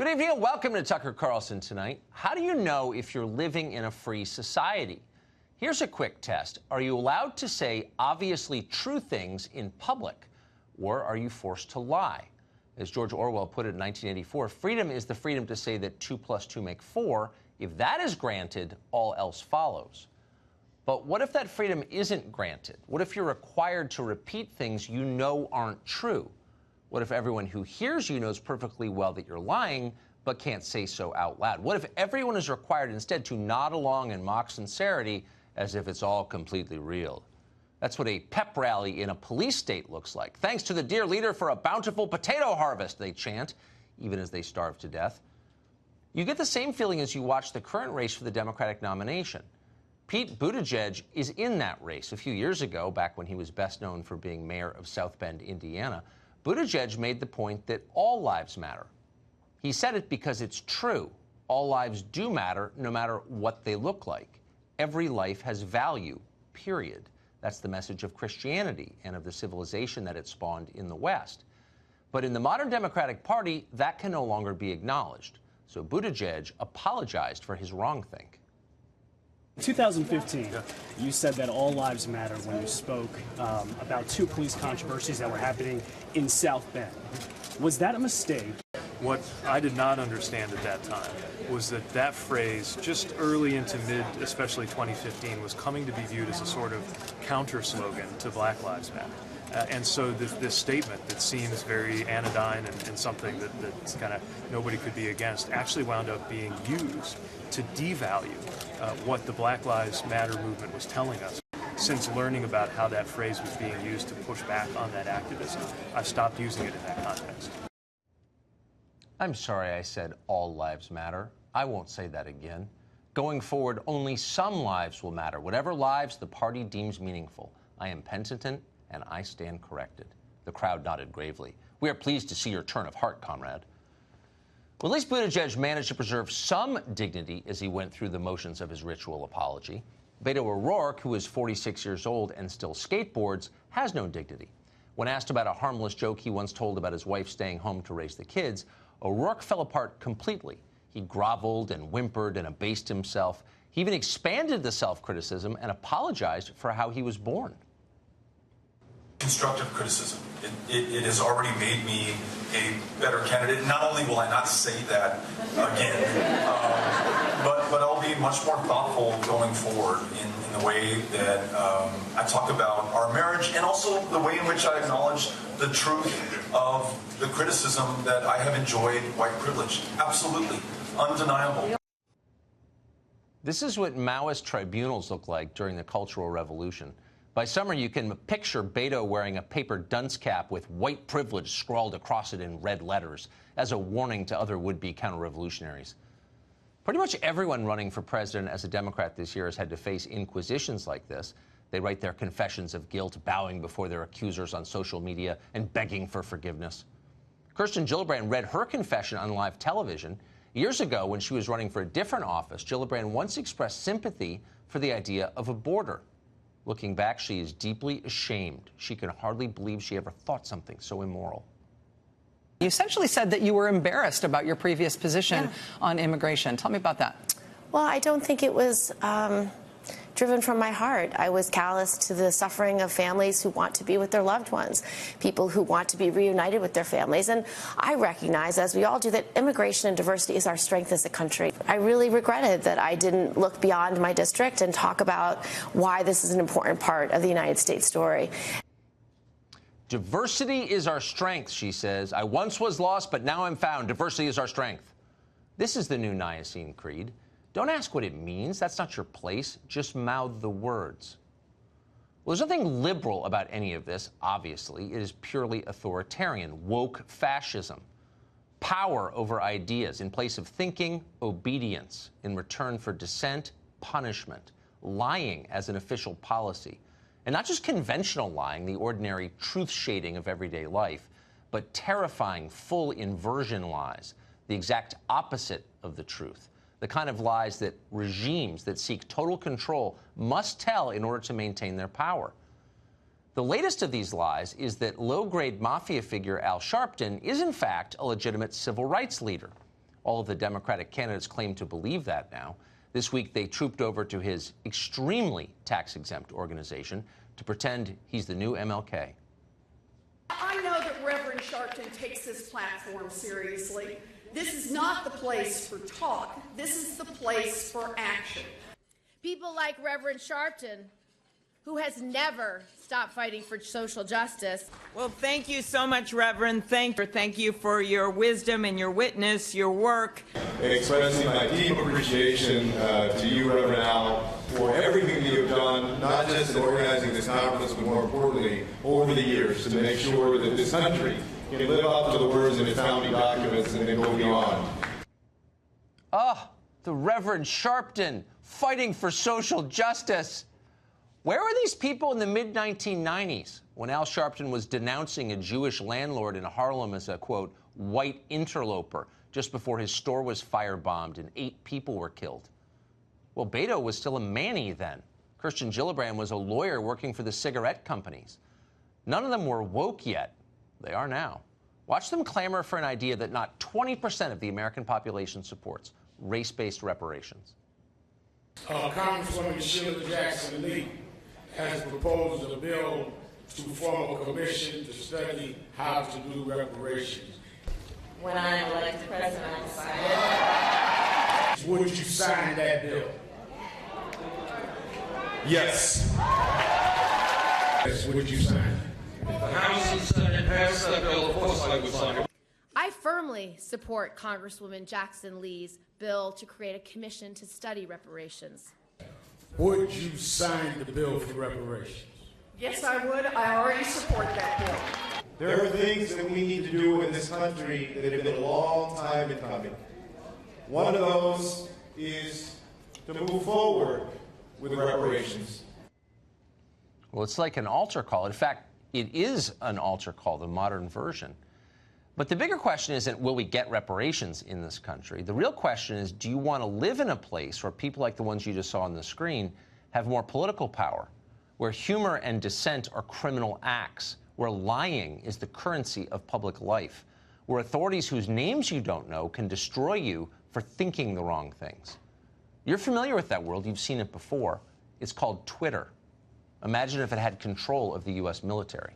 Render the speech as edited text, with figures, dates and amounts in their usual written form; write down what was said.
Good evening and welcome to Tucker Carlson Tonight. How do you know if you're living in a free society? Here's a quick test. Are you allowed to say obviously true things in public, or are you forced to lie? As George Orwell put it in 1984, freedom is the freedom to say that 2 + 2 make 4. If that is granted, all else follows. But what if that freedom isn't granted? What if you're required to repeat things you know aren't true? What if everyone who hears you knows perfectly well that you're lying, but can't say so out loud? What if everyone is required instead to nod along in mock sincerity as if it's all completely real? That's what a pep rally in a police state looks like. Thanks to the dear leader for a bountiful potato harvest, they chant, even as they starve to death. You get the same feeling as you watch the current race for the Democratic nomination. Pete Buttigieg is in that race. A few years ago, back when he was best known for being mayor of South Bend, Indiana, Buttigieg made the point that all lives matter. He said it because it's true. All lives do matter, no matter what they look like. Every life has value, period. That's the message of Christianity and of the civilization that it spawned in the West. But in the modern Democratic Party, that can no longer be acknowledged. So Buttigieg apologized for his wrongthink. In 2015, you said that all lives matter when you spoke about 2 police controversies that were happening in South Bend. Was that a mistake? What I did not understand at that time was that phrase, just early into mid, especially 2015, was coming to be viewed as a sort of counter slogan to Black Lives Matter. And so this statement that seems very anodyne and something that's kind of nobody could be against actually wound up being used to devalue what the Black Lives Matter movement was telling us. Since learning about how that phrase was being used to push back on that activism, I've stopped using it in that context. I'm sorry I said all lives matter. I won't say that again. Going forward, only some lives will matter, whatever lives the party deems meaningful. I am penitent, and I stand corrected. The crowd nodded gravely. We are pleased to see your turn of heart, comrade. Well, at least Buttigieg managed to preserve some dignity as he went through the motions of his ritual apology. Beto O'Rourke, who is 46 years old and still skateboards, has no dignity. When asked about a harmless joke he once told about his wife staying home to raise the kids, O'Rourke fell apart completely. He groveled and whimpered and abased himself. He even expanded the self-criticism and apologized for how he was born. Constructive criticism. It has already made me a better candidate. Not only will I not say that again, but I'll be much more thoughtful going forward in the way that I talk about our marriage, and also the way in which I acknowledge the truth of the criticism that I have enjoyed white privilege. Absolutely. Undeniable. This is what Maoist tribunals look like during the Cultural Revolution. By summer, you can picture Beto wearing a paper dunce cap with white privilege scrawled across it in red letters as a warning to other would-be counter-revolutionaries. Pretty much everyone running for president as a Democrat this year has had to face inquisitions like this. They write their confessions of guilt, bowing before their accusers on social media and begging for forgiveness. Kirsten Gillibrand read her confession on live television. Years ago, when she was running for a different office, Gillibrand once expressed sympathy for the idea of a border. Looking back, she is deeply ashamed. She can hardly believe she ever thought something so immoral. You essentially said that you were embarrassed about your previous position on immigration. Tell me about that. Well, I don't think it was driven from my heart. I was callous to the suffering of families who want to be with their loved ones, people who want to be reunited with their families. And I recognize, as we all do, that immigration and diversity is our strength as a country. I really regretted that I didn't look beyond my district and talk about why this is an important part of the United States story. Diversity is our strength, she says. I once was lost, but now I'm found. Diversity is our strength. This is the new Nicene Creed. Don't ask what it means. That's not your place. Just mouth the words. Well, there's nothing liberal about any of this, obviously. It is purely authoritarian, woke fascism. Power over ideas. In place of thinking, obedience. In return for dissent, punishment. Lying as an official policy. And not just conventional lying, the ordinary truth shading of everyday life, but terrifying, full inversion lies, the exact opposite of the truth. The kind of lies that regimes that seek total control must tell in order to maintain their power. The latest of these lies is that low-grade mafia figure Al Sharpton is, in fact, a legitimate civil rights leader. All of the Democratic candidates claim to believe that now. This week, they trooped over to his extremely tax-exempt organization to pretend he's the new MLK. I know that Reverend Sharpton takes this platform seriously. This is not the place for talk. This is the place for action. People like Reverend Sharpton, who has never stopped fighting for social justice. Well, thank you so much, Reverend. Thank you for your wisdom and your witness, your work. Expressing my deep appreciation to you, Reverend Al, for everything that you've done, not just in organizing this conference, but more importantly, over the years, to make sure that this country can live up to the words in its founding documents and then go beyond. Ah, the Reverend Sharpton fighting for social justice. Where were these people in the mid-1990s when Al Sharpton was denouncing a Jewish landlord in Harlem as a, quote, white interloper just before his store was firebombed and 8 people were killed? Well, Beto was still a Manny then. Christian Gillibrand was a lawyer working for the cigarette companies. None of them were woke yet. They are now. Watch them clamor for an idea that not 20% of the American population supports: race-based reparations. Congresswoman Sheila Jackson Lee has proposed a bill to form a commission to study how to do reparations. When I am elected president, I decided. Would you sign that bill? Yes. Yes, would you sign it? The House and Senate passed that bill, of course I would sign it. I firmly support Congresswoman Jackson Lee's bill to create a commission to study reparations. Would you sign the bill for reparations? Yes, I would. I already support that bill. There are things that we need to do in this country that have been a long time in coming. One of those is to move forward with reparations. Well, it's like an altar call. In fact, it is an altar call, the modern version. But the bigger question isn't, will we get reparations in this country? The real question is, do you want to live in a place where people like the ones you just saw on the screen have more political power, where humor and dissent are criminal acts, where lying is the currency of public life, where authorities whose names you don't know can destroy you for thinking the wrong things? You're familiar with that world. You've seen it before. It's called Twitter. Imagine if it had control of the U.S. military.